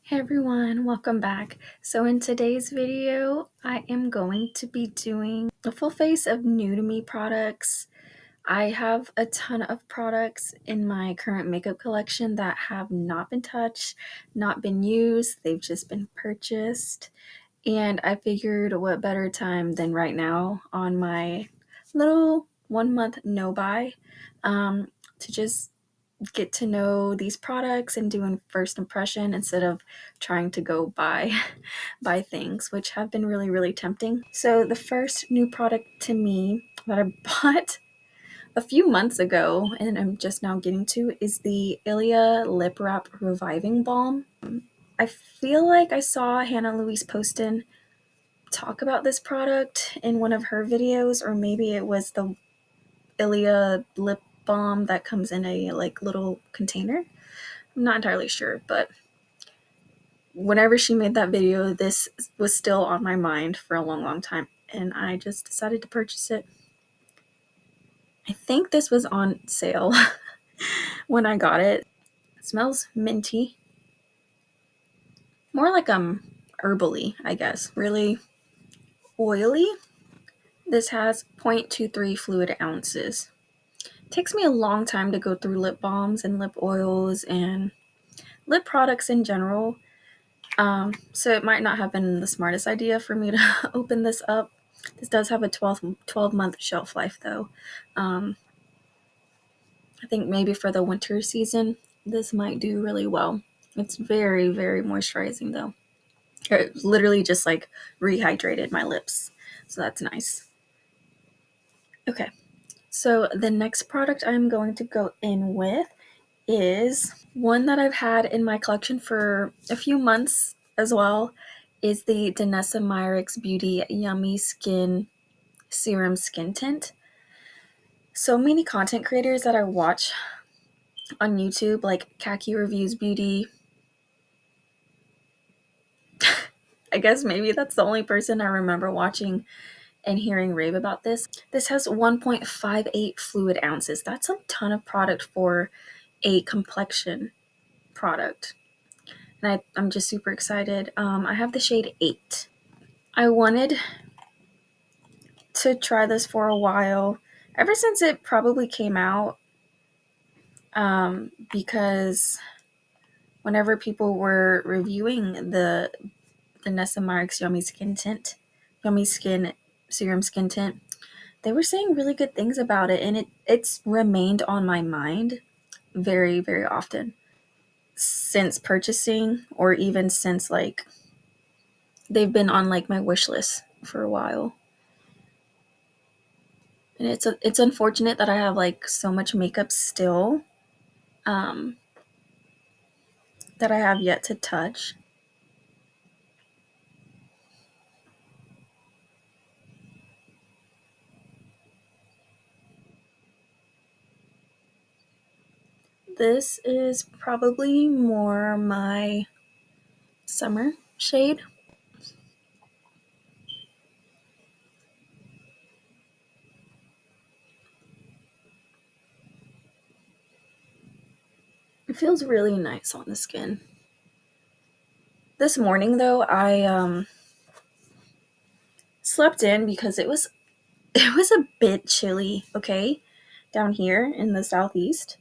Hey everyone, welcome back. So in today's video, I am going to be doing a full face of new to me products. I have a ton of products in my current makeup collection that have not been touched, not been used, they've just been purchased. And I figured what better time than right now on my little 1 month no buy to just get to know these products and doing first impression instead of trying to go buy things, which have been really tempting. So the first new product to me that I bought a few months ago and I'm just now getting to is the Ilia Lip Wrap Reviving Balm. I feel like I saw Hannah Louise Poston talk about this product in one of her videos, or maybe it was the Ilia lip balm that comes in a little container. I'm not entirely sure, but whenever she made that video, this was still on my mind for a long time, and I just decided to purchase it. I think this was on sale when I got it. It smells minty. More like herbally, I guess. Really oily. This has 0.23 fluid ounces. It takes me a long time to go through lip balms and lip oils and lip products in general. So it might not have been the smartest idea for me to open this up. This does have a 12-month shelf life, though. I think maybe for the winter season, this might do really well. It's very moisturizing, though. It literally just rehydrated my lips, so that's nice. Okay, so the next product I'm going to go in with is one that I've had in my collection for a few months as well, is the Danessa Myricks Beauty Yummy Skin Serum Skin Tint. So many content creators that I watch on YouTube, like Khaki Reviews Beauty, I guess maybe that's the only person I remember watching and hearing rave about this. This has 1.58 fluid ounces. That's a ton of product for a complexion product. And I'm just super excited. I have the shade 8. I wanted to try this for a while, ever since it probably came out, because whenever people were reviewing the Nessa Myricks Yummy Skin Serum Skin Tint, they were saying really good things about it, and it's remained on my mind very often since purchasing, or even since they've been on my wish list for a while. And it's unfortunate that I have so much makeup still that I have yet to touch. This is probably more my summer shade. It feels really nice on the skin. This morning though, I slept in because it was a bit chilly, okay? Down here in the southeast.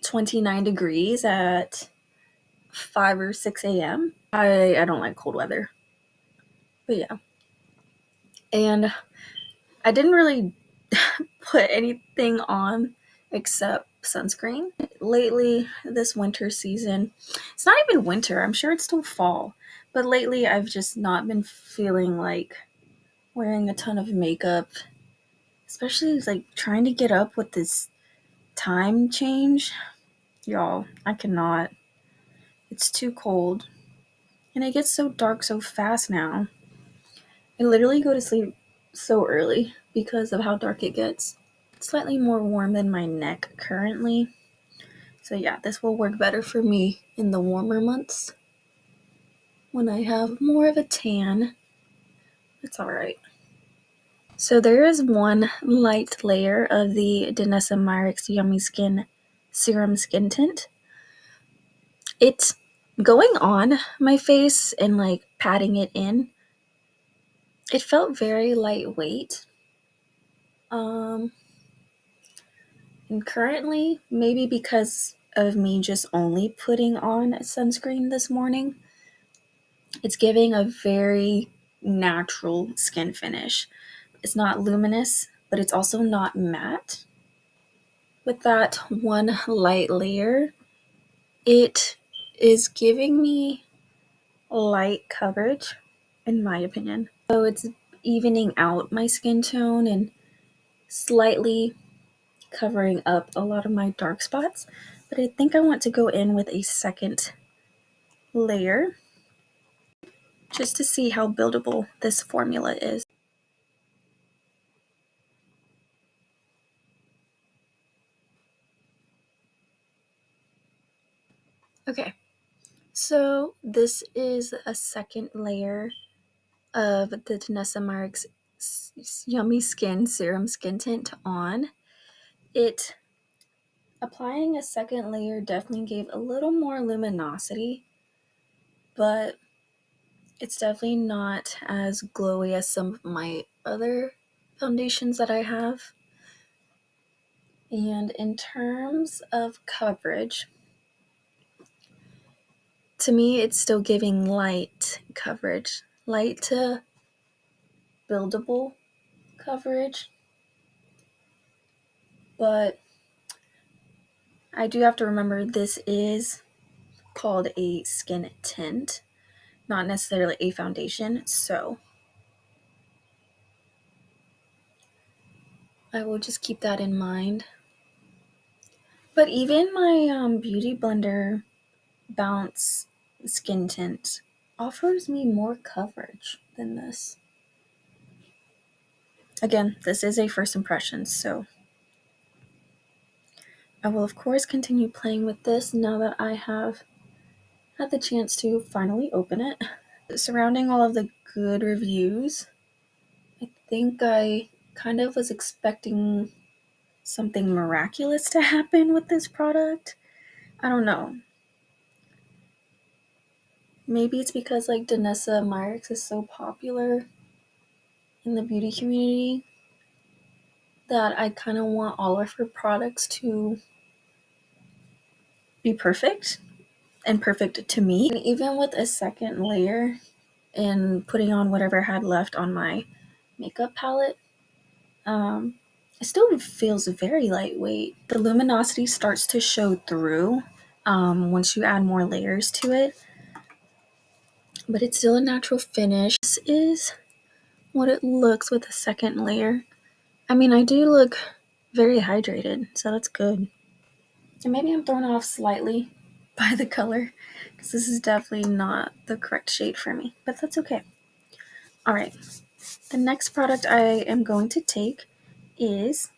29 degrees at 5 or 6 a.m. I don't like cold weather. But yeah. And I didn't really put anything on except sunscreen. Lately, this winter season, it's not even winter, I'm sure it's still fall, but lately I've just not been feeling like wearing a ton of makeup, especially trying to get up with this time change. Y'all, I cannot. It's too cold. And it gets so dark so fast now. I literally go to sleep so early because of how dark it gets. It's slightly more warm than my neck currently. So yeah, this will work better for me in the warmer months when I have more of a tan. It's alright. So there is one light layer of the Danessa Myricks Yummy Skin Serum Skin Tint. It's going on my face and like patting it in, it felt very lightweight. And currently, maybe because of me just only putting on sunscreen this morning, it's giving a very natural skin finish. It's not luminous, but it's also not matte. With that one light layer, it is giving me light coverage, in my opinion. So it's evening out my skin tone and slightly covering up a lot of my dark spots. But I think I want to go in with a second layer just to see how buildable this formula is. Okay, so this is a second layer of the Danessa Myricks Yummy Skin Serum Skin Tint on. It applying a second layer definitely gave a little more luminosity, but it's definitely not as glowy as some of my other foundations that I have. And in terms of coverage, to me, it's still giving light coverage, light to buildable coverage. But I do have to remember this is called a skin tint, not necessarily a foundation. So I will just keep that in mind. But even my Beauty Blender Bounce skin tint offers me more coverage than this. Again, this is a first impression, so I will of course continue playing with this now that I have had the chance to finally open it. Surrounding all of the good reviews, I think I kind of was expecting something miraculous to happen with this product. I don't know. Maybe it's because like Danessa Myricks is so popular in the beauty community that I kind of want all of her products to be perfect and perfect to me. And even with a second layer and putting on whatever I had left on my makeup palette, it still feels very lightweight. The luminosity starts to show through once you add more layers to it, but it's still a natural finish. This is what it looks with a second layer. I mean, I do look very hydrated, so that's good. And maybe I'm thrown off slightly by the color because this is definitely not the correct shade for me, but that's okay. All right, the next product I am going to take is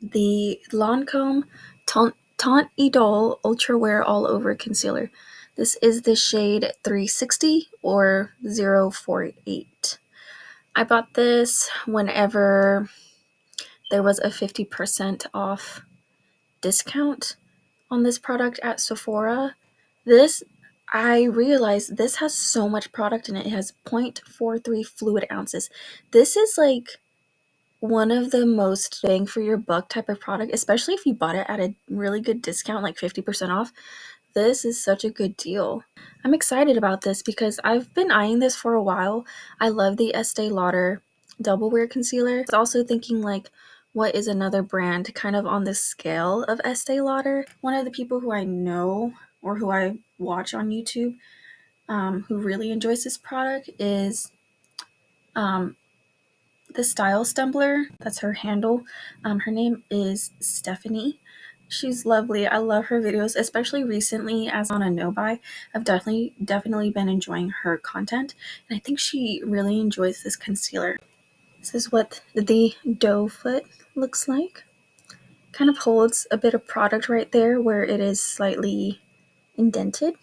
the Lancome Taunt Idole Ultra Wear All Over Concealer. This is the shade 360 or 048. I bought this whenever there was a 50% off discount on this product at Sephora. I realized this has so much product in it. It has 0.43 fluid ounces. This is like one of the most bang for your buck type of product, especially if you bought it at a really good discount, like 50% off. This is such a good deal. I'm excited about this because I've been eyeing this for a while. I love the Estee Lauder Double Wear Concealer. I was also thinking like, what is another brand kind of on the scale of Estee Lauder? One of the people who I know or who I watch on YouTube who really enjoys this product is the Style Stumbler. That's her handle. Her name is Stephanie. She's lovely. I love her videos, especially recently as on a no buy. I've definitely been enjoying her content, and I think she really enjoys this concealer. This is what the doe foot looks like. Kind of holds a bit of product right there where it is slightly indented.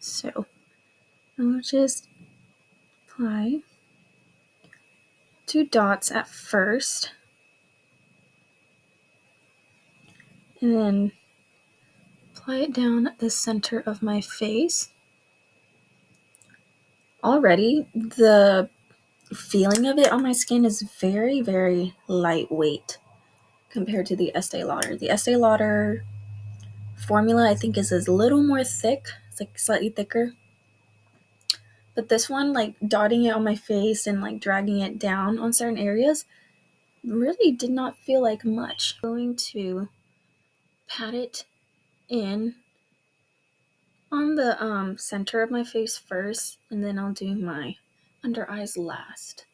So I'll just apply 2 dots at first, and then apply it down the center of my face. Already, the feeling of it on my skin is very, very lightweight compared to the Estee Lauder. The Estee Lauder formula, I think, is a little more thick. It's like slightly thicker. But this one, like dotting it on my face and like dragging it down on certain areas, really did not feel like much. I'm going to pat it in on the center of my face first, and then I'll do my under eyes last.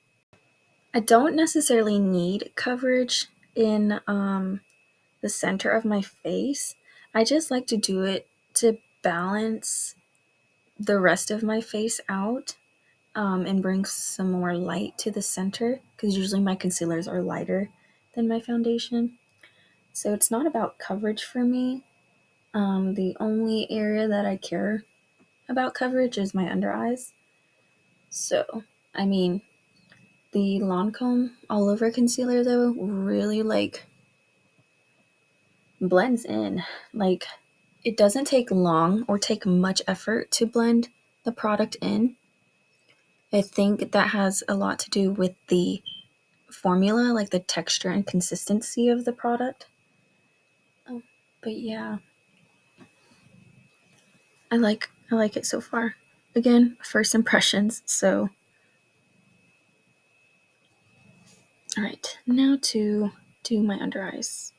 I don't necessarily need coverage in the center of my face. I just like to do it to balance the rest of my face out, and bring some more light to the center, because usually my concealers are lighter than my foundation. So it's not about coverage for me. The only area that I care about coverage is my under eyes. So, I mean, the Lancome all over concealer though really like blends in. Like, it doesn't take long or take much effort to blend the product in. I think that has a lot to do with the formula, like the texture and consistency of the product. But yeah, I like it so far. Again, first impressions. So, all right, now to do my under eyes.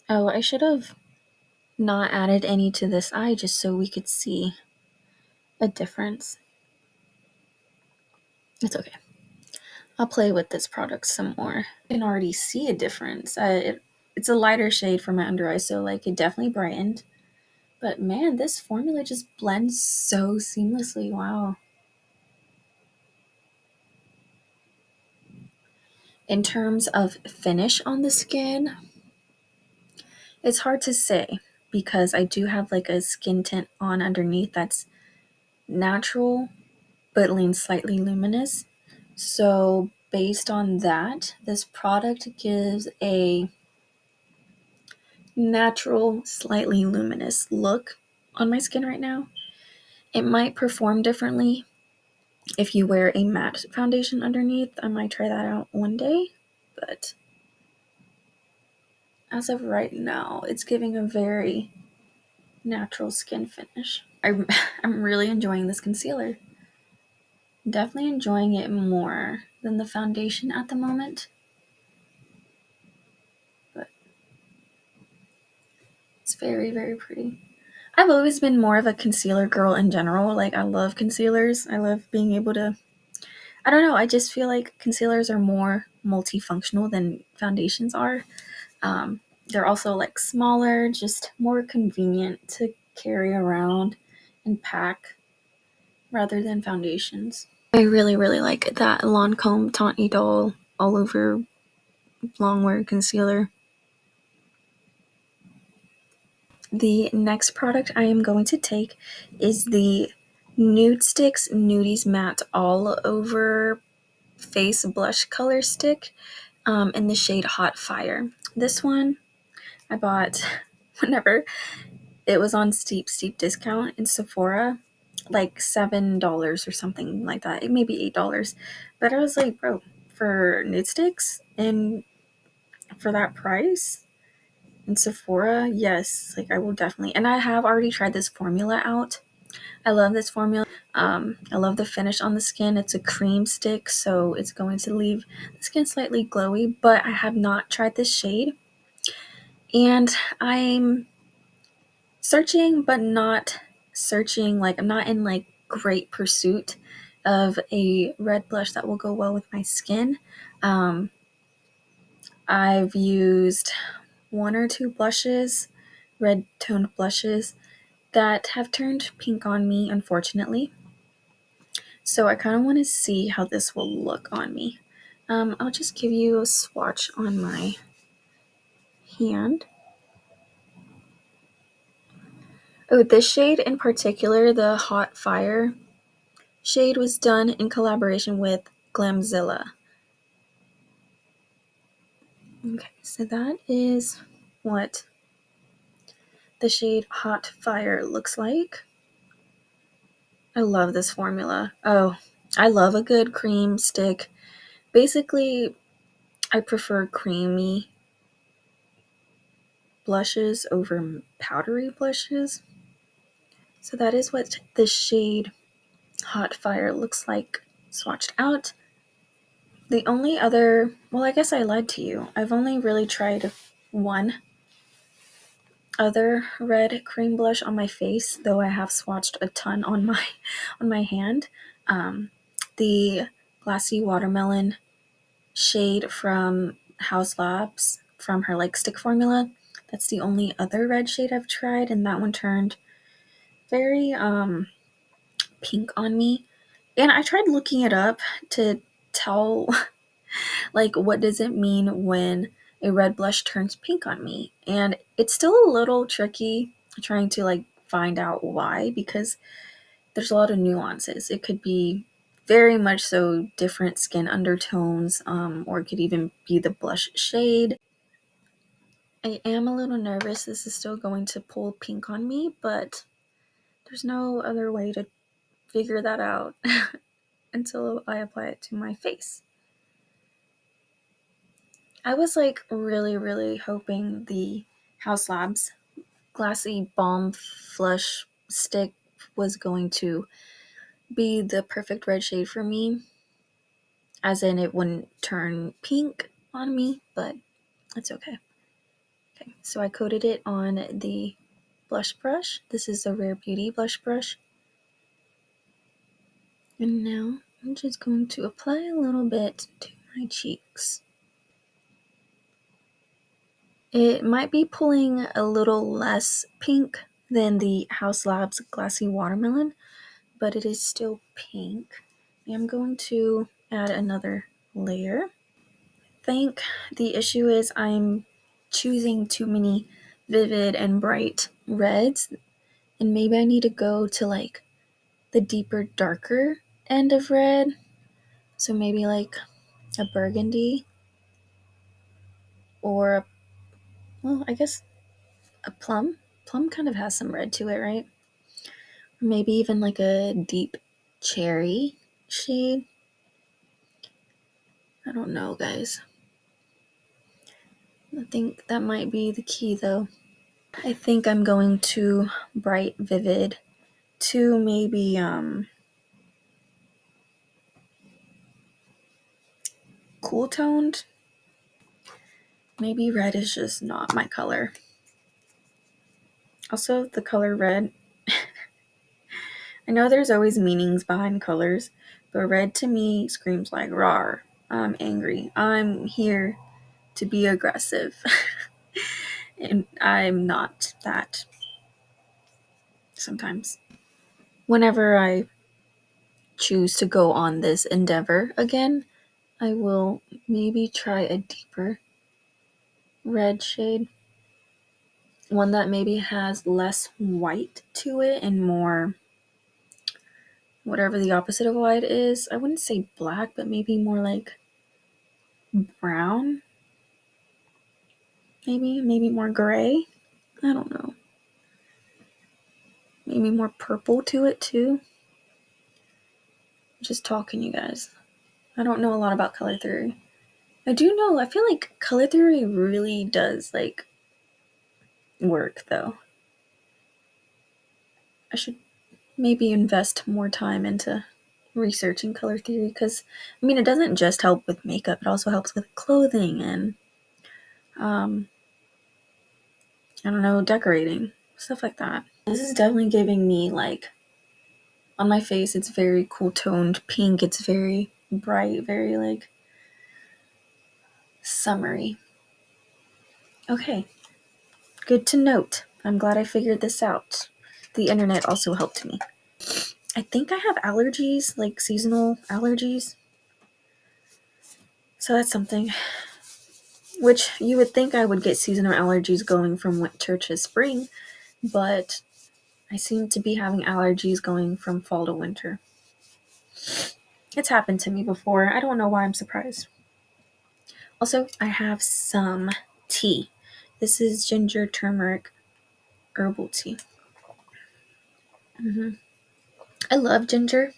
Oh, I should have not added any to this eye just so we could see a difference. It's okay. I'll play with this product some more. I can already see a difference. It's a lighter shade for my under eye, so like it definitely brightened. But man, this formula just blends so seamlessly. Wow. In terms of finish on the skin, it's hard to say because I do have like a skin tint on underneath that's natural but leans slightly luminous. So based on that, this product gives a natural, slightly luminous look on my skin right now. It might perform differently if you wear a matte foundation underneath. I might try that out one day, but as of right now, it's giving a very natural skin finish. I'm really enjoying this concealer. Definitely enjoying it more than the foundation at the moment. But it's very, very pretty. I've always been more of a concealer girl in general. Like, I love concealers. I love being able to, I don't know, I just feel like concealers are more multifunctional than foundations are. They're also like smaller, just more convenient to carry around and pack rather than foundations. I really, really like that Lancome Tawny Doll all over longwear concealer. The next product I am going to take is the Nude Sticks Nudies Matte All Over Face Blush Color Stick, in the shade Hot Fire. This one I bought whenever it was on steep discount in Sephora, like $7 or something like that. It may be $8. But I was like, bro, for nude sticks and for that price in Sephora, yes, like I will definitely. And I have already tried this formula out. I love this formula. I love the finish on the skin. It's a cream stick, so it's going to leave the skin slightly glowy, but I have not tried this shade. And I'm searching, but not searching, like I'm not in like great pursuit of a red blush that will go well with my skin. I've used one or two blushes, red toned blushes, that have turned pink on me, unfortunately. So I kind of want to see how this will look on me. I'll just give you a swatch on my hand. Oh, this shade in particular, the Hot Fire, shade was done in collaboration with Glamzilla. Okay, so that is what the shade Hot Fire looks like. I love this formula. Oh, I love a good cream stick. Basically, I prefer creamy blushes over powdery blushes. So that is what the shade Hot Fire looks like swatched out. The only other, well, I guess I lied to you. I've only really tried one other red cream blush on my face, though I have swatched a ton on my hand. The Glassy Watermelon shade from House Labs from her like stick formula. That's the only other red shade I've tried, and that one turned very pink on me. And I tried looking it up to tell like what does it mean when a red blush turns pink on me, and it's still a little tricky trying to like find out why, because there's a lot of nuances. It could be very much so different skin undertones, or it could even be the blush shade. I am a little nervous this is still going to pull pink on me, but there's no other way to figure that out until I apply it to my face. I was like really hoping the House Labs Glassy Balm Flush Stick was going to be the perfect red shade for me, as in it wouldn't turn pink on me, but it's okay. Okay, so I coated it on the blush brush. This is a Rare Beauty blush brush. And now I'm just going to apply a little bit to my cheeks. It might be pulling a little less pink than the House Labs Glassy Watermelon, but it is still pink. I'm going to add another layer. I think the issue is I'm choosing too many vivid and bright reds, and maybe I need to go to like the deeper, darker end of red. So maybe like a burgundy, or well, I guess a plum. Plum kind of has some red to it, right? Or maybe even like a deep cherry shade. I don't know, guys. I think that might be the key, though. I think I'm going to bright, vivid, to maybe cool toned. Maybe red is just not my color. Also, the color red, I know there's always meanings behind colors, but red to me screams like rawr. I'm angry. I'm here to be aggressive. And I'm not that sometimes. Whenever I choose to go on this endeavor again, I will maybe try a deeper red shade. One that maybe has less white to it and more whatever the opposite of white is. I wouldn't say black, but maybe more like brown. Maybe more gray. I don't know. Maybe more purple to it too. Just talking, you guys. I don't know a lot about color theory. I do know, I feel like color theory really does like work though. I should maybe invest more time into researching color theory, because I mean it doesn't just help with makeup, it also helps with clothing and I don't know, decorating, stuff like that. This is definitely giving me like, on my face it's very cool toned pink, it's very bright, very like summery. Okay, good to note. I'm glad I figured this out. The internet also helped me. I think I have allergies, like seasonal allergies. So that's something. Which you would think I would get seasonal allergies going from winter to spring, but I seem to be having allergies going from fall to winter. It's happened to me before. I don't know why I'm surprised. Also, I have some tea. This is ginger turmeric herbal tea. I love ginger.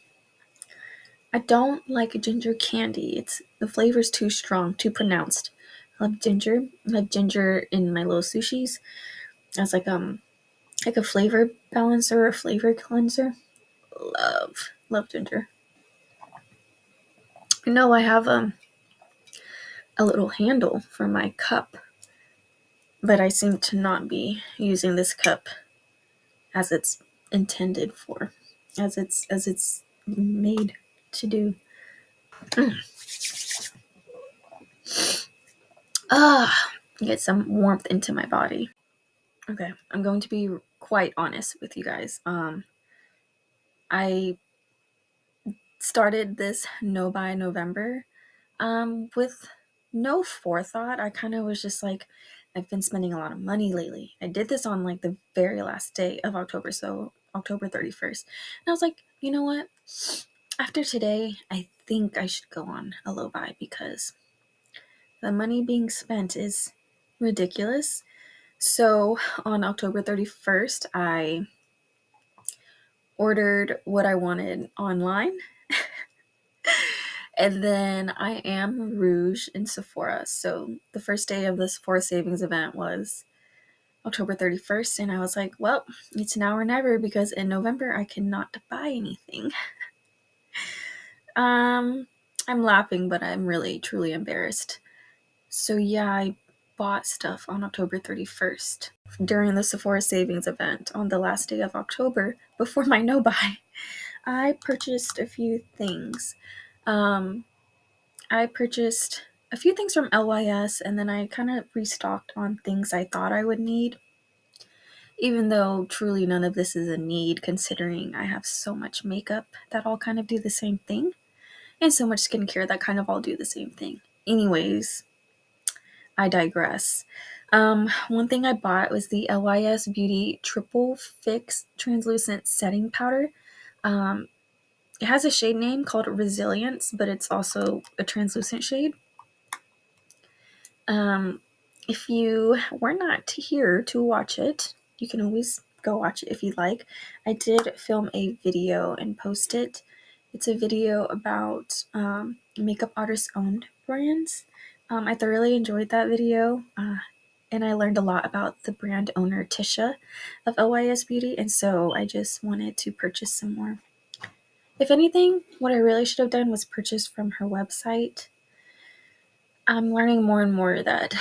I don't like ginger candy. It's the flavor's too strong, too pronounced. I love ginger. I like ginger in my little sushis as like a flavor balancer or flavor cleanser. Love ginger. I know I have a little handle for my cup, but I seem to not be using this cup as it's intended for, as it's made to do. Get some warmth into my body. Okay, I'm going to be quite honest with you guys. I started this no buy November with no forethought. I kind of was just like, I've been spending a lot of money lately. I did this on like the very last day of October, so October 31st. And I was like, you know what? After today, I think I should go on a low buy because the money being spent is ridiculous. So on October 31st, I ordered what I wanted online. And then I am Rouge in Sephora. So the first day of the Sephora savings event was October 31st. And I was like, well, it's now or never because in November I cannot buy anything. I'm laughing, but I'm really truly embarrassed. So yeah, I bought stuff on October 31st during the Sephora savings event on the last day of October before my no buy. I purchased a few things. I purchased a few things from LYS and then I kind of restocked on things I thought I would need, even though truly none of this is a need considering I have so much makeup that all kind of do the same thing and so much skincare that kind of all do the same thing. Anyways, I digress. One thing I bought was the LYS Beauty Triple Fix Translucent Setting Powder. It has a shade name called Resilience, but it's also a translucent shade. If you were not here to watch it, you can always go watch it if you'd like. I did film a video and post it. It's a video about makeup artist owned brands. I thoroughly enjoyed that video, and I learned a lot about the brand owner Tisha of LYS Beauty, and so I just wanted to purchase some more. If anything, what I really should have done was purchase from her website. I'm learning more and more that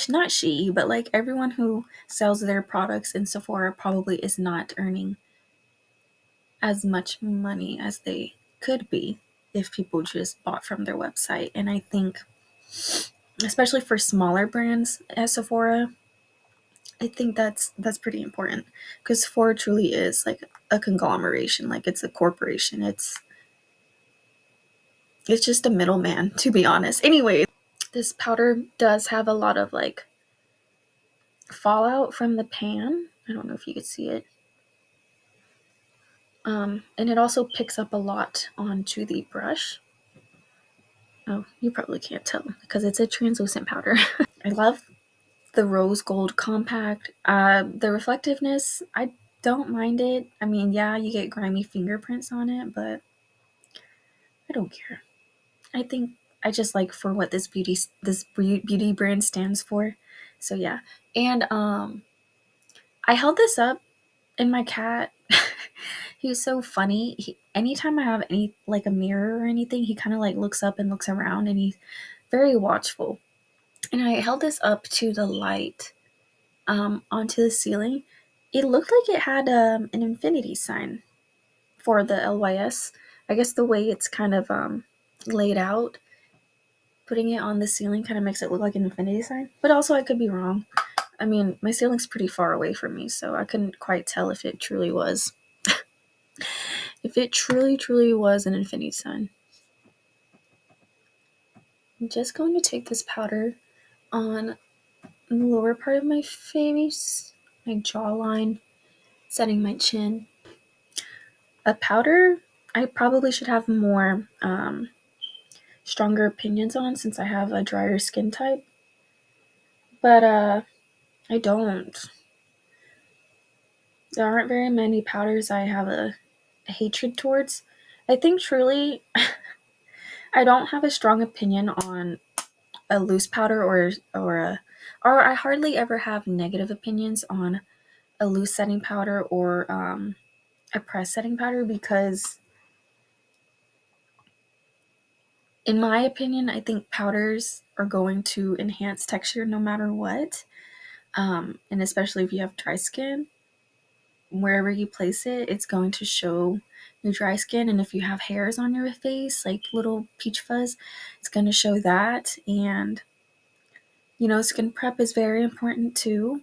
not she, but like everyone who sells their products in Sephora probably is not earning as much money as they could be if people just bought from their website. And I think, especially for smaller brands as Sephora, I think that's pretty important because Sephora truly is like a conglomeration, like it's a corporation. It's just a middleman, to be honest. Anyway, this powder does have a lot of like fallout from the pan. I don't know if you could see it. And it also picks up a lot onto the brush. Oh, you probably can't tell because it's a translucent powder. I love the rose gold compact. The reflectiveness, I don't mind it. I mean, yeah, you get grimy fingerprints on it, but I don't care. I think I just like for what this beauty brand stands for. So yeah. And I held this up and my cat he was so funny. Anytime I have any like a mirror or anything, he kind of like looks up and looks around and he's very watchful. And I held this up to the light onto the ceiling. It looked like it had an infinity sign for the LYS. I guess the way it's kind of laid out, putting it on the ceiling kind of makes it look like an infinity sign. But also I could be wrong. I mean, my ceiling's pretty far away from me, so I couldn't quite tell if it truly was. If it truly was an infinity sign. I'm just going to take this powder on the lower part of my face, my jawline, setting my chin. A powder, I probably should have more stronger opinions on since I have a drier skin type. But I don't. There aren't very many powders I have a hatred towards. I think truly I don't have a strong opinion on a loose powder or I hardly ever have negative opinions on a loose setting powder or a press setting powder because in my opinion, I think powders are going to enhance texture no matter what. And especially if you have dry skin, wherever you place it, it's going to show your dry skin. And if you have hairs on your face, like little peach fuzz, it's going to show that. And, you know, skin prep is very important too.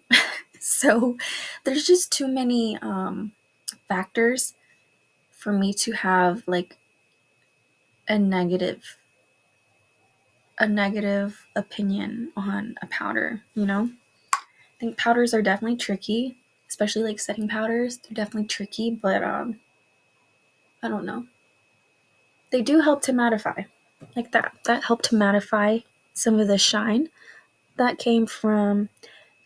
So there's just too many factors for me to have like a negative opinion on a powder, you know? I think powders are definitely tricky, especially like setting powders. They're definitely tricky, but I don't know. They do help to mattify. Like that helped to mattify some of the shine that came from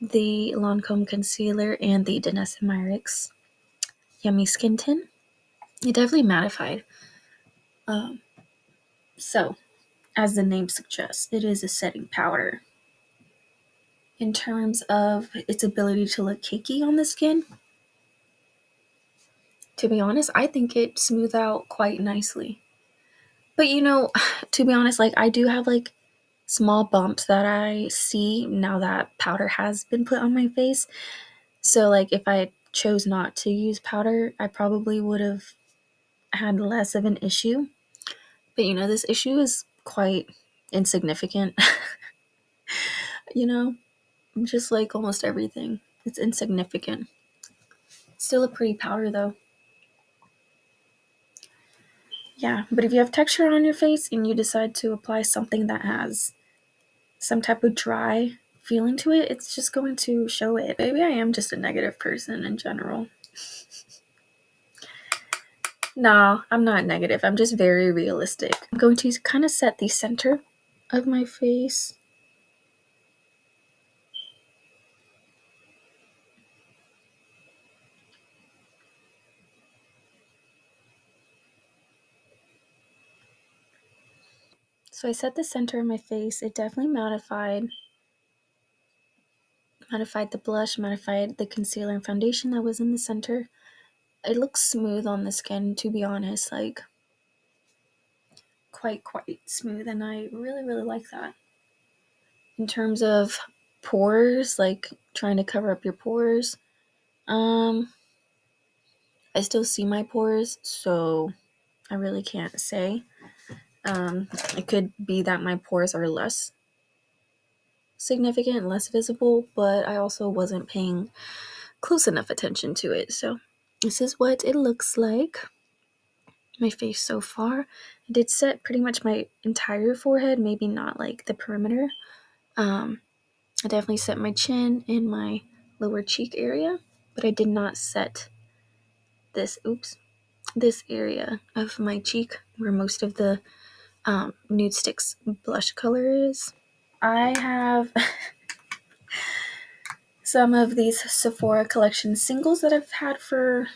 the Lancome concealer and the Danessa Myricks Yummy Skin Tint. It definitely mattified. So, as the name suggests, it is a setting powder. In terms of its ability to look cakey on the skin, to be honest, I think it smoothed out quite nicely. But you know, to be honest, like I do have like small bumps that I see now that powder has been put on my face. So like if I chose not to use powder, I probably would have had less of an issue. But you know, this issue is quite insignificant. You know, just like almost everything. It's insignificant. Still a pretty powder though. Yeah, but if you have texture on your face and you decide to apply something that has some type of dry feeling to it, it's just going to show it. Maybe I am just a negative person in general. No, I'm not negative. I'm just very realistic. I'm going to kind of set the center of my face. So I set the center of my face. It definitely mattified the blush, mattified the concealer and foundation that was in the center. It looks smooth on the skin, to be honest, like quite smooth, and I really like that. In terms of pores, like trying to cover up your pores, I still see my pores, so I really can't say. It could be that my pores are less significant, less visible, but I also wasn't paying close enough attention to it. So this is what it looks like. My face so far. I did set pretty much my entire forehead, maybe not like the perimeter. I definitely set my chin and my lower cheek area, but I did not set this area of my cheek where most of the Nude Sticks blush color is. I have some of these Sephora collection singles that I've had for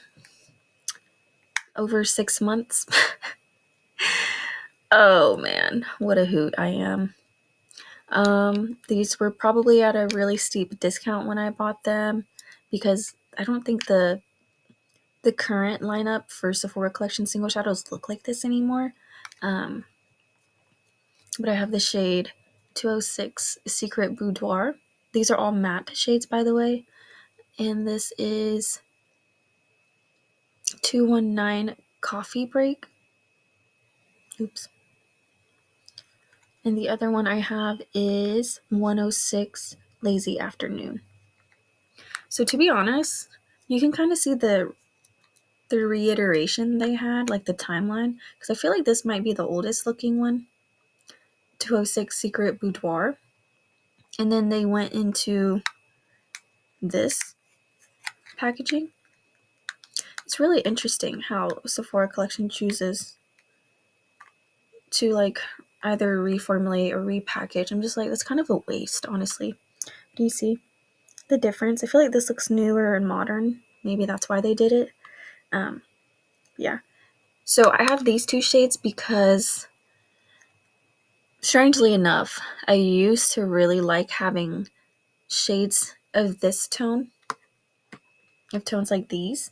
over 6 months. Oh man, what a hoot I am. These were probably at a really steep discount when I bought them because I don't think the current lineup for Sephora collection single shadows look like this anymore. But I have the shade 206 Secret Boudoir. These are all matte shades, by the way. And this is 219 Coffee Break. Oops. And the other one I have is 106 Lazy Afternoon. So to be honest, you can kind of see the reiteration they had, like the timeline, because I feel like this might be the oldest looking one. 206 Secret Boudoir. And then they went into this packaging. It's really interesting how Sephora Collection chooses to like either reformulate or repackage. I'm just like, that's kind of a waste, honestly. Do you see the difference? I feel like this looks newer and modern. Maybe that's why they did it. Yeah. So I have these two shades because, strangely enough, I used to really like having shades of this tone, of tones like these,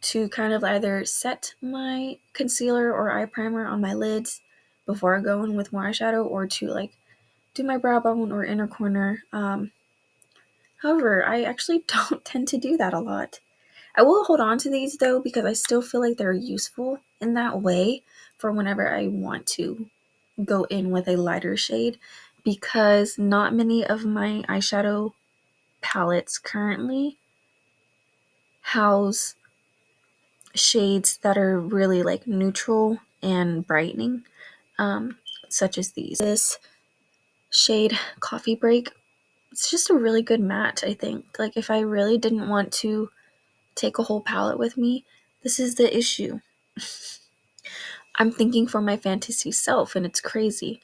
to kind of either set my concealer or eye primer on my lids before I go in with more eyeshadow, or to like do my brow bone or inner corner. However, I actually don't tend to do that a lot. I will hold on to these though because I still feel like they're useful in that way for whenever I want to go in with a lighter shade, because not many of my eyeshadow palettes currently house shades that are really like neutral and brightening, such as these. This shade Coffee Break, it's just a really good matte, I think. Like if I really didn't want to take a whole palette with me, this is the issue. I'm thinking for my fantasy self and it's crazy.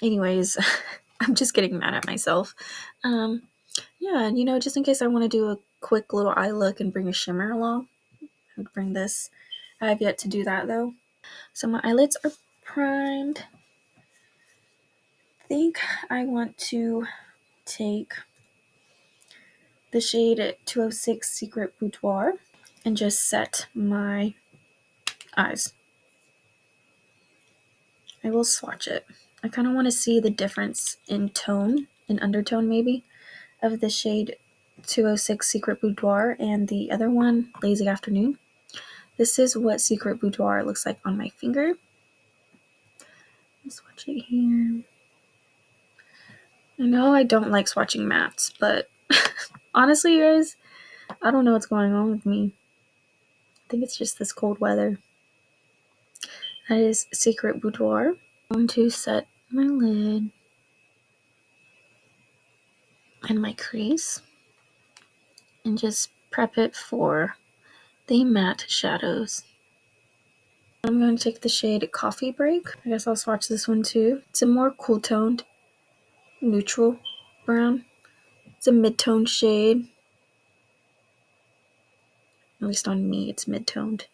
Anyways, I'm just getting mad at myself. Yeah, you know, just in case I want to do a quick little eye look and bring a shimmer along, I would bring this. I have yet to do that though. So my eyelids are primed. I think I want to take the shade 206 Secret Boudoir and just set my eyes. I will swatch it. I kind of want to see the difference in tone, in undertone maybe, of the shade 206 Secret Boudoir and the other one, Lazy Afternoon. This is what Secret Boudoir looks like on my finger. I'll swatch it here. I know I don't like swatching mattes, but honestly, you guys, I don't know what's going on with me. I think it's just this cold weather. That is Secret Boudoir. I'm going to set my lid and my crease and just prep it for the matte shadows. I'm going to take the shade Coffee Break. I guess I'll swatch this one too. It's a more cool toned, neutral brown. It's a mid-toned shade. At least on me, it's mid-toned.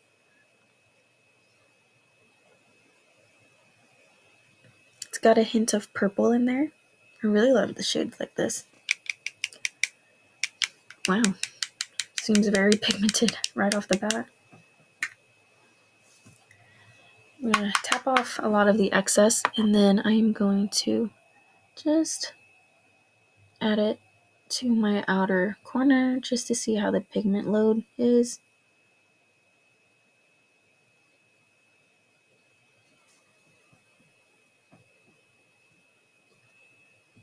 It's got a hint of purple in there. I really love the shades like this. Wow. Seems very pigmented right off the bat. I'm going to tap off a lot of the excess, and then I'm going to just add it to my outer corner just to see how the pigment load is.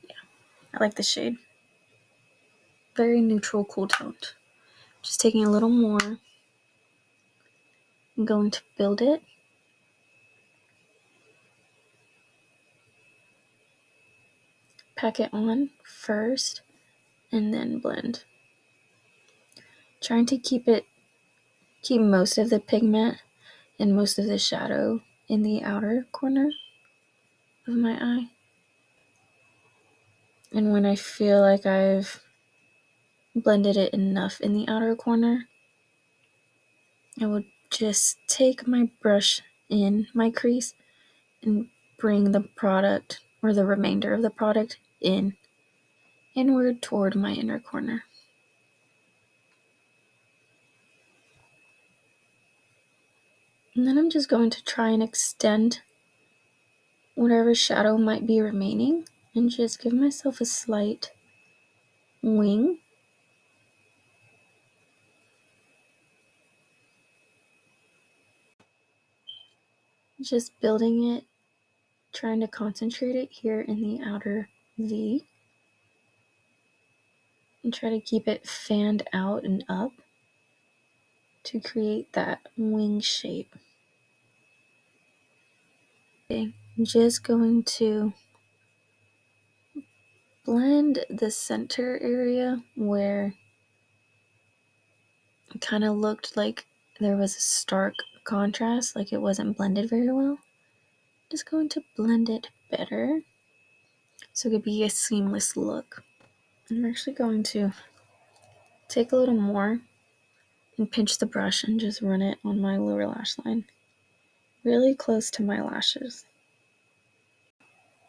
Yeah, I like the shade. Very neutral, cool toned. Just taking a little more. I'm going to build it. Pack it on first and then blend. Trying to keep most of the pigment and most of the shadow in the outer corner of my eye. And when I feel like I've blended it enough in the outer corner, I will just take my brush in my crease and bring the product or the remainder of the product inward toward my inner corner. And then I'm just going to try and extend whatever shadow might be remaining and just give myself a slight wing. Just building it, trying to concentrate it here in the outer V and try to keep it fanned out and up to create that wing shape. Okay, I'm just going to blend the center area where it kind of looked like there was a stark contrast, like it wasn't blended very well. Just going to blend it better so it could be a seamless look. I'm actually going to take a little more and pinch the brush and just run it on my lower lash line, really close to my lashes.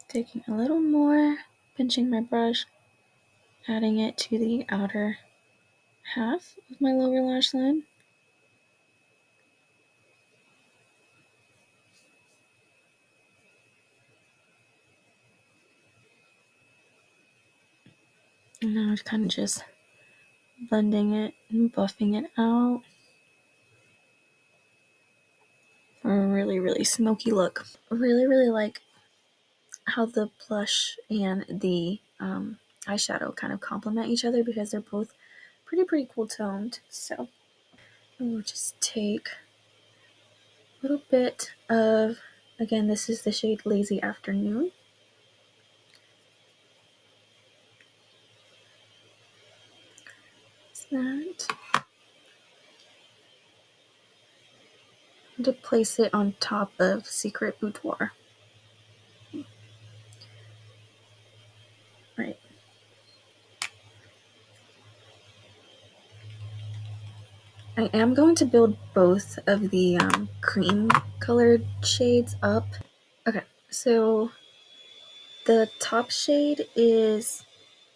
Taking a little more, pinching my brush, adding it to the outer half of my lower lash line. And now I'm kind of just blending it and buffing it out for a really, really smoky look. Really, really like how the blush and the eyeshadow kind of complement each other because they're both pretty cool toned. So we'll just take a little bit of, again, this is the shade Lazy Afternoon. That. To place it on top of Secret Boudoir. Right. I am going to build both of the cream colored shades up. Okay, so the top shade is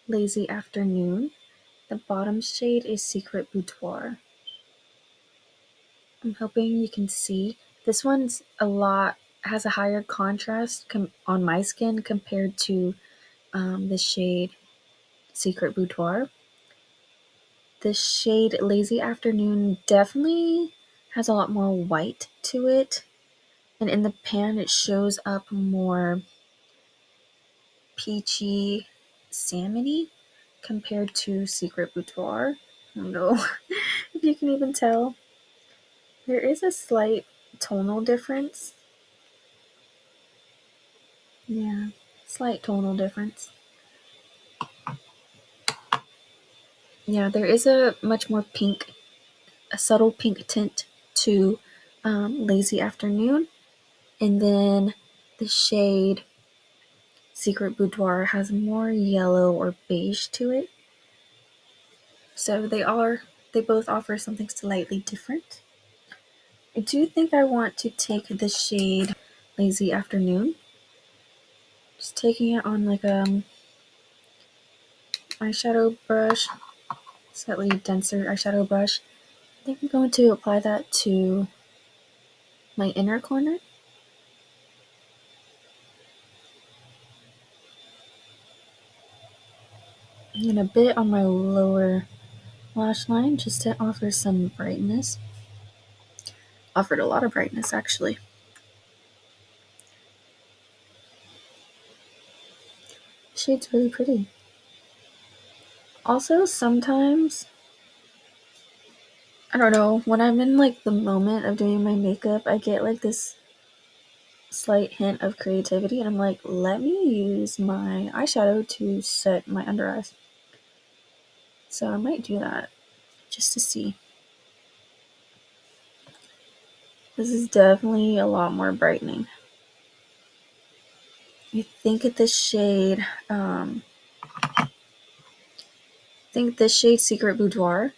Lazy Afternoon. The bottom shade is Secret Boudoir. I'm hoping you can see. This one's has a higher contrast on my skin compared to the shade Secret Boudoir. The shade Lazy Afternoon definitely has a lot more white to it. And in the pan, it shows up more peachy, salmony compared to Secret Boudoir. I don't know if you can even tell. There is a slight tonal difference. Yeah, slight tonal difference. Yeah, there is a much more pink, a subtle pink tint to Lazy Afternoon. And then the shade Secret Boudoir has more yellow or beige to it. So they both offer something slightly different. I do think I want to take the shade Lazy Afternoon. Just taking it on like a eyeshadow brush, slightly denser eyeshadow brush. I think I'm going to apply that to my inner corner. And a bit on my lower lash line just to offer some brightness. Offered a lot of brightness actually. The shade's really pretty. Also, sometimes, I don't know, when I'm in like the moment of doing my makeup, I get like this slight hint of creativity and I'm like, let me use my eyeshadow to set my under eyes. So I might do that just to see. This is definitely a lot more brightening. I think this shade, Secret Boudoir,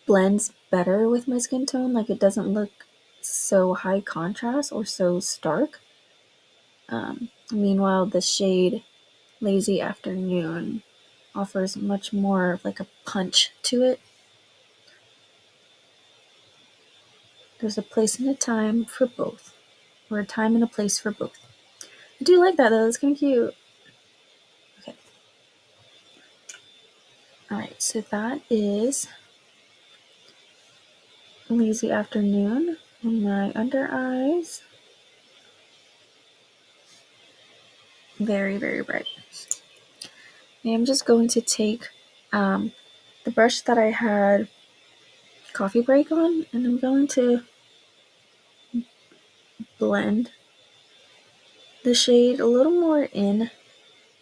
blends better with my skin tone. Like it doesn't look so high contrast or so stark. Meanwhile, the shade Lazy Afternoon offers much more of like a punch to it. There's a place and a time for both, or a time and a place for both. I do like that though, it's kind of cute. Okay. Alright, so that is Lazy Afternoon on my under eyes. Very, very bright. And I'm just going to take the brush that I had coffee break on, and I'm going to blend the shade a little more in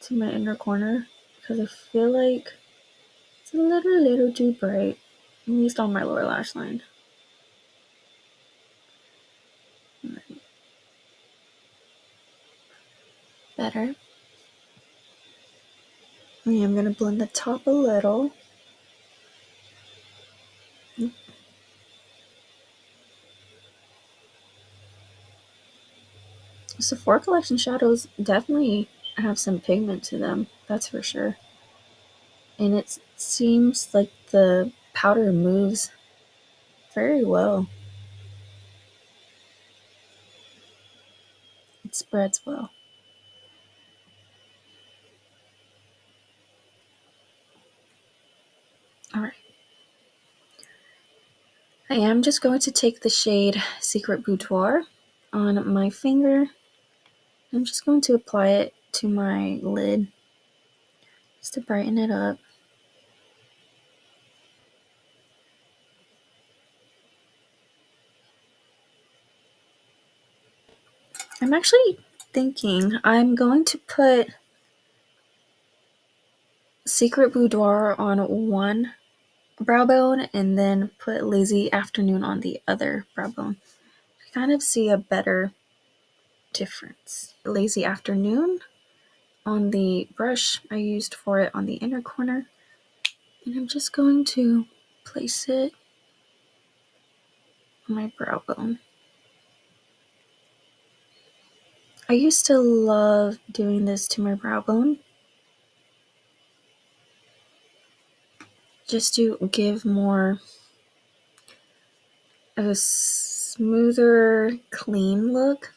to my inner corner because I feel like it's a little too bright. at least on my lower lash line. Better. And I'm going to blend the top a little. Sephora Collection shadows definitely have some pigment to them, that's for sure. And it seems like the powder moves very well. It spreads well. Alright. I am just going to take the shade Secret Boudoir on my finger. I'm just going to apply it to my lid just to brighten it up. I'm actually thinking I'm going to put Secret Boudoir on one brow bone and then put Lazy Afternoon on the other brow bone. I kind of see a better difference. Lazy Afternoon on the brush I used for it on the inner corner, and I'm just going to place it on my brow bone. I used to love doing this to my brow bone just to give more of a smoother, clean look.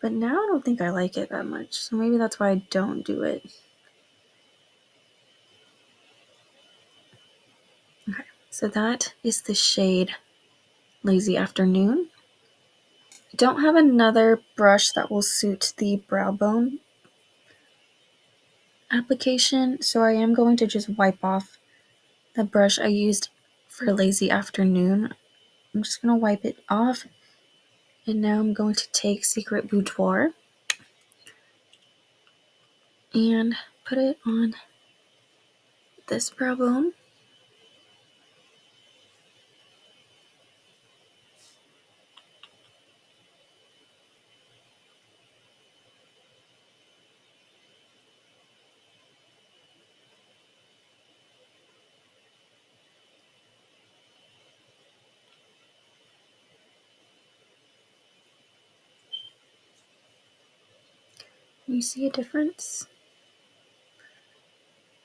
But now I don't think I like it that much, so maybe that's why I don't do it. Okay, so that is the shade Lazy Afternoon. I don't have another brush that will suit the brow bone application, so I am going to just wipe off the brush I used for Lazy Afternoon. I'm just going to wipe it off, and now I'm going to take Secret Boudoir and put it on this brow bone. You see a difference?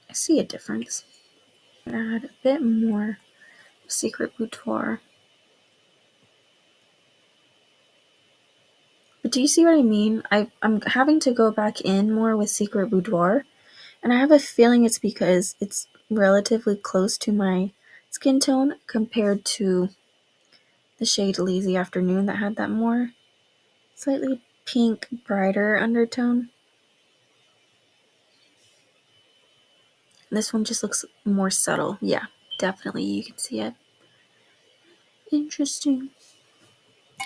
I see a difference. Add a bit more Secret Boudoir. But do you see what I mean? I'm having to go back in more with Secret Boudoir, and I have a feeling it's because it's relatively close to my skin tone compared to the shade Lazy Afternoon that had that more slightly pink, brighter undertone. This one just looks more subtle. Yeah, definitely you can see it. Interesting.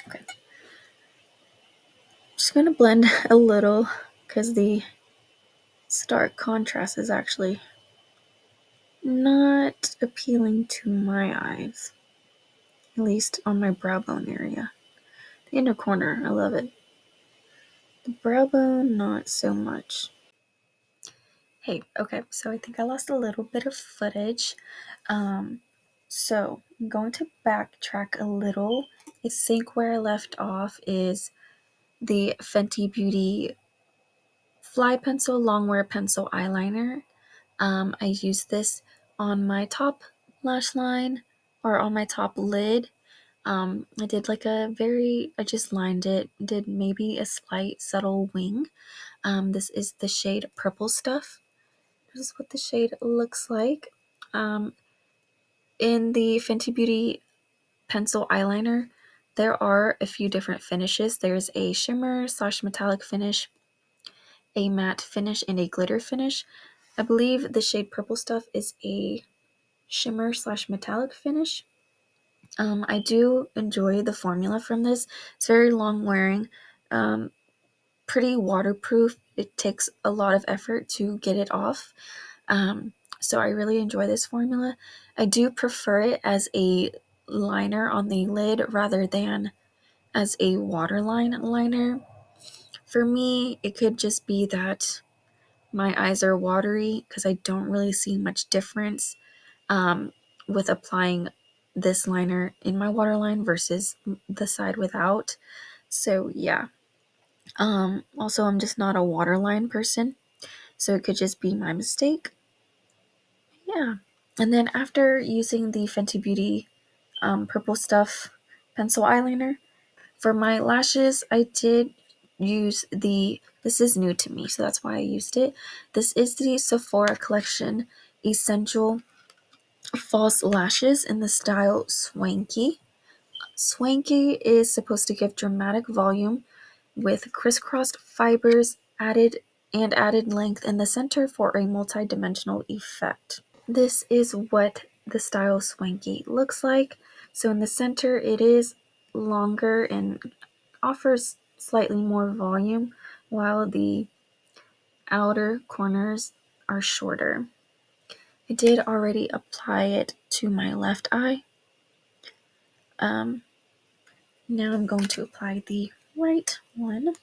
Okay. Just gonna blend a little because the stark contrast is actually not appealing to my eyes, at least on my brow bone area. The inner corner, I love it. The brow bone, not so much. Hey, okay, so I think I lost a little bit of footage. So I'm going to backtrack a little. I think where I left off is the Fenty Beauty Fly Pencil Longwear Pencil Eyeliner. I used this on my top lash line or on my top lid. I did I just lined it, did maybe a slight subtle wing. This is the shade Purple Stuff. This is what the shade looks like. In the Fenty Beauty pencil eyeliner, there are a few different finishes. There's a shimmer / metallic finish, a matte finish, and a glitter finish. I believe the shade Purple Stuff is a shimmer / metallic finish. I do enjoy the formula from this. It's very long wearing, pretty waterproof. It takes a lot of effort to get it off. So I really enjoy this formula. I do prefer it as a liner on the lid rather than as a waterline liner. For me, it could just be that my eyes are watery because I don't really see much difference um, with applying this liner in my waterline versus the side without. So yeah. Also, I'm just not a waterline person, so it could just be my mistake. Yeah. And then after using the Fenty Beauty Purple Stuff pencil eyeliner, for my lashes, I did use this is new to me, so that's why I used it. This is the Sephora Collection Essential False Lashes in the style Swanky. Swanky is supposed to give dramatic volume with crisscrossed fibers added length in the center for a multi-dimensional effect. This is what the style Swanky looks like. So in the center it is longer and offers slightly more volume, while the outer corners are shorter. I did already apply it to my left eye. Now I'm going to apply the right one.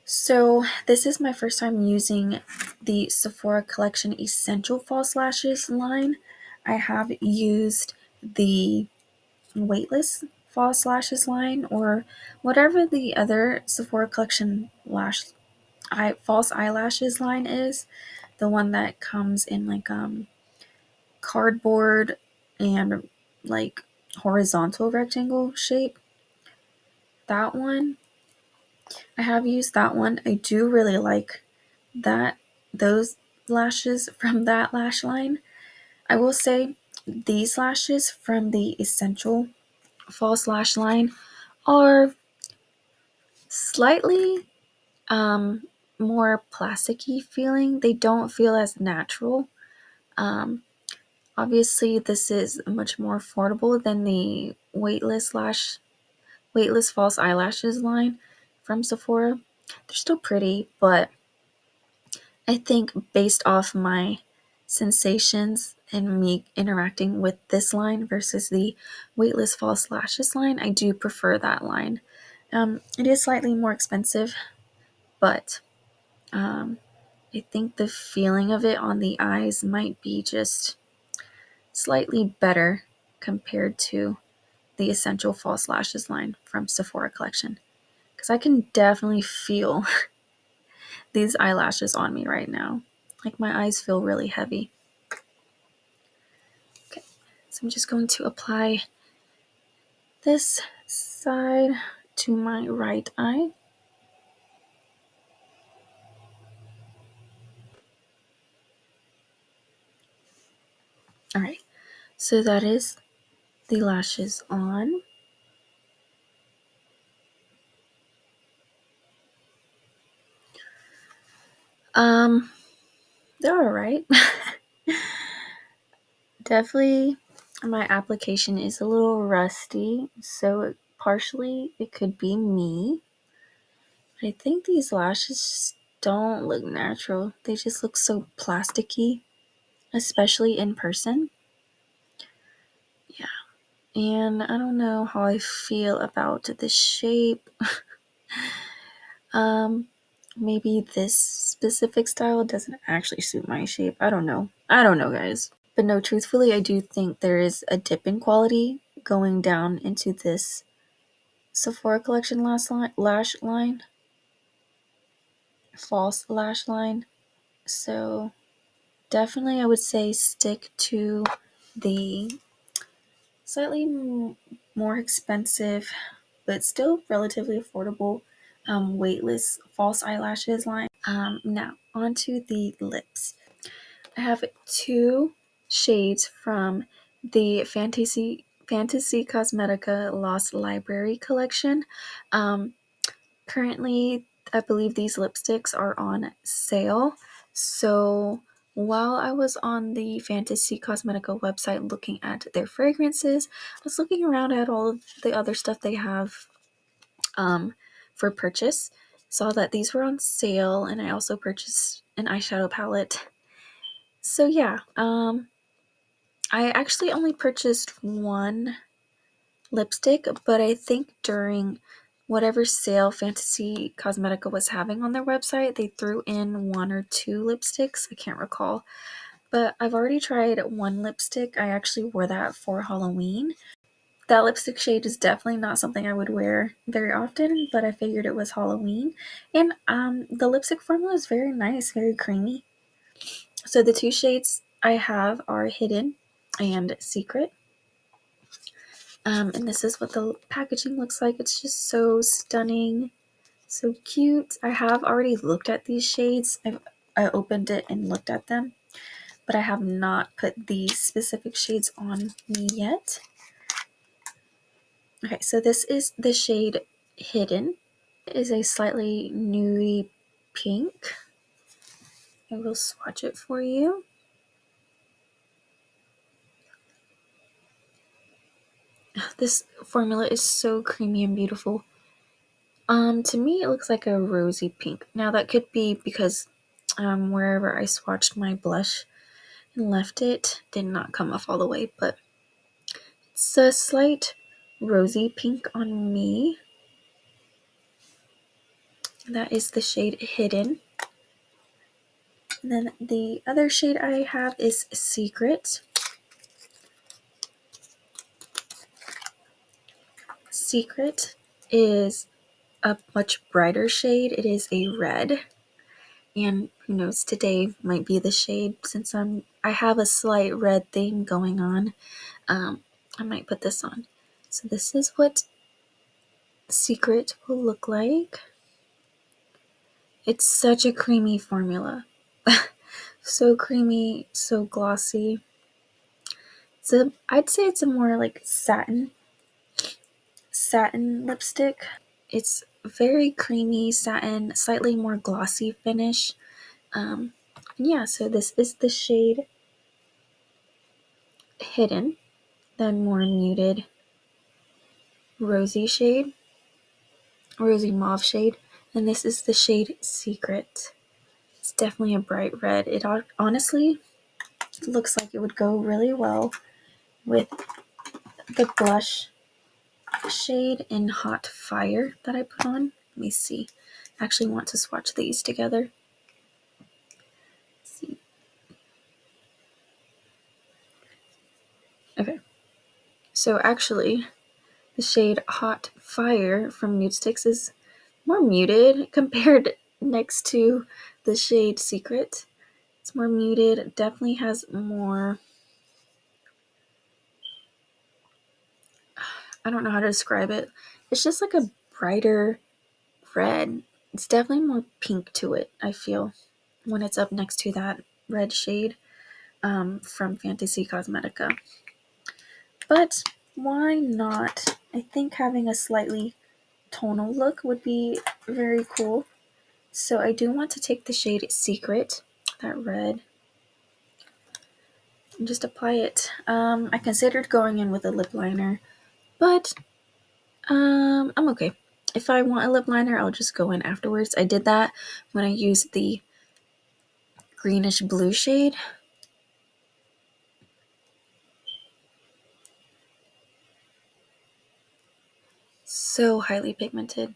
So this is my first time using the Sephora Collection Essential False Lashes line. I have used the Weightless False Lashes line or whatever the other Sephora Collection false eyelashes line is. The one that comes in like cardboard and like horizontal rectangle shape. That one. I have used that one. I do really like those lashes from that lash line. I will say these lashes from the Essential False Lash line are slightly more plasticky feeling. They don't feel as natural. Um, Obviously, this is much more affordable than the weightless false eyelashes line from Sephora. They're still pretty, but I think based off my sensations and me interacting with this line versus the weightless false lashes line, I do prefer that line. It is slightly more expensive, but um, I think the feeling of it on the eyes might be just slightly better compared to the Essential False Lashes line from Sephora Collection. Because I can definitely feel these eyelashes on me right now. Like my eyes feel really heavy. Okay, so I'm just going to apply this side to my right eye. Alright, so that is the lashes on. They're alright. Definitely my application is a little rusty, so partially it could be me. I think these lashes don't look natural. They just look so plasticky, especially in person. Yeah. And I don't know how I feel about the shape. um Maybe this specific style doesn't actually suit my shape. I don't know. Guys. But no, truthfully, I do think there is a dip in quality going down into this Sephora Collection lash line, false lash line. So definitely, I would say stick to the slightly more expensive, but still relatively affordable, weightless false eyelashes line. Now onto the lips. I have two shades from the Fantasy Cosmetica Lost Library collection. Um, Currently, I believe these lipsticks are on sale. So while I was on the Fantasy Cosmetica website looking at their fragrances, I was looking around at all of the other stuff they have for purchase. Saw that these were on sale, and I also purchased an eyeshadow palette. So yeah, I actually only purchased one lipstick, but I think during whatever sale Fantasy Cosmetica was having on their website, they threw in one or two lipsticks. I can't recall. But I've already tried one lipstick. I actually wore that for Halloween. That lipstick shade is definitely not something I would wear very often, but I figured it was Halloween. And the lipstick formula is very nice, very creamy. So the two shades I have are Hidden and Secret. And this is what the packaging looks like. It's just so stunning, so cute. I have already looked at these shades. I opened it and looked at them, but I have not put these specific shades on me yet. Okay, so this is the shade Hidden. It is a slightly nudie pink. I will swatch it for you. This formula is so creamy and beautiful. To me, it looks like a rosy pink. Now, that could be because wherever I swatched my blush and left it did not come off all the way, but it's a slight rosy pink on me. That is the shade Hidden. And then the other shade I have is Secret. Secret is a much brighter shade. It is a red. And who knows, today might be the shade since I have a slight red thing going on. I might put this on. So this is what Secret will look like. It's such a creamy formula. So creamy, so glossy. So I'd say it's a more like satin lipstick. It's very creamy satin, slightly more glossy finish. Yeah, so this is the shade Hidden, the more muted rosy shade, rosy mauve shade, and this is the shade Secret. It's definitely a bright red. It honestly looks like it would go really well with the blush shade in Hot Fire that I put on. Let me see. I actually want to swatch these together. Let's see. Okay. So actually, the shade Hot Fire from Nude Sticks is more muted compared next to the shade Secret. It's more muted. It definitely has more, I don't know how to describe it. It's just like a brighter red. It's definitely more pink to it, I feel, when it's up next to that red shade from Fantasy Cosmetica. But why not? I think having a slightly tonal look would be very cool. So I do want to take the shade Secret, that red, and just apply it. I considered going in with a lip liner, but I'm okay. If I want a lip liner, I'll just go in afterwards. I did that when I used the greenish blue shade. So highly pigmented.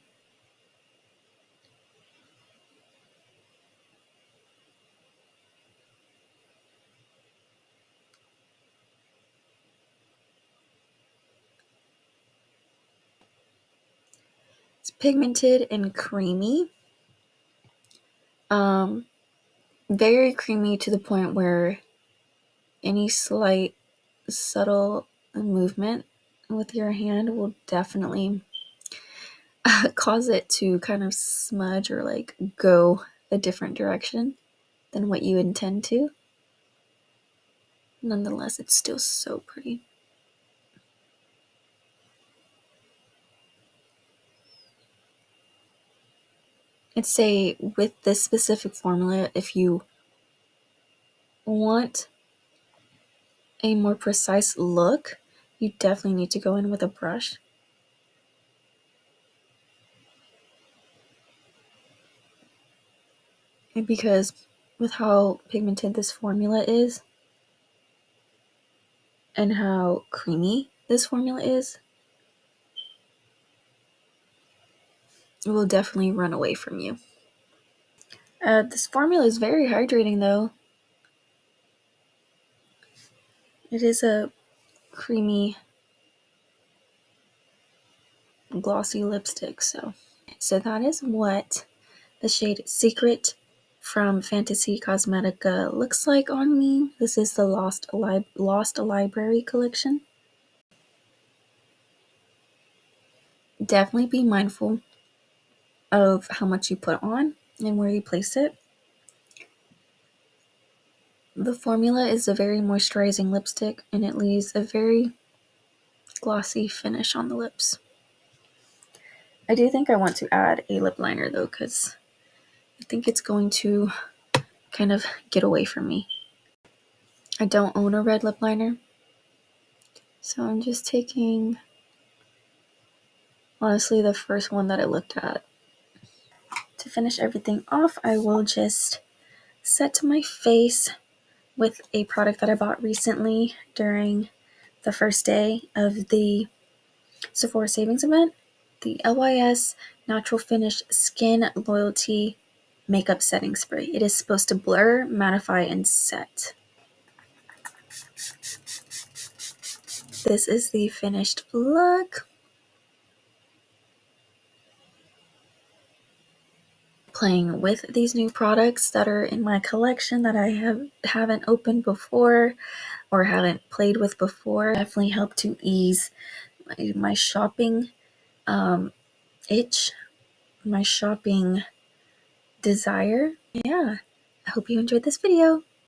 It's pigmented and creamy. Very creamy to the point where any slight subtle movement with your hand will definitely cause it to kind of smudge or like go a different direction than what you intend to. Nonetheless, it's still so pretty. I'd say with this specific formula, if you want a more precise look, you definitely need to go in with a brush. And because with how pigmented this formula is and how creamy this formula is, it will definitely run away from you. This formula is very hydrating though. It is a creamy, glossy lipstick, so that is what the shade Secret from Fantasy Cosmetica looks like on me. This is the Lost Library collection. Definitely be mindful of how much you put on and where you place it. The formula is a very moisturizing lipstick and it leaves a very glossy finish on the lips. I do think I want to add a lip liner though, because I think it's going to kind of get away from me. I don't own a red lip liner, so I'm just taking, honestly, the first one that I looked at. To finish everything off, I will just set my face with a product that I bought recently during the first day of the Sephora Savings event, the LYS Natural Finish Skin Loyalty Makeup Setting Spray. It is supposed to blur, mattify, and set. This is the finished look. Playing with these new products that are in my collection that I haven't opened before or haven't played with before definitely help to ease my shopping itch, my shopping desire. Yeah, I hope you enjoyed this video.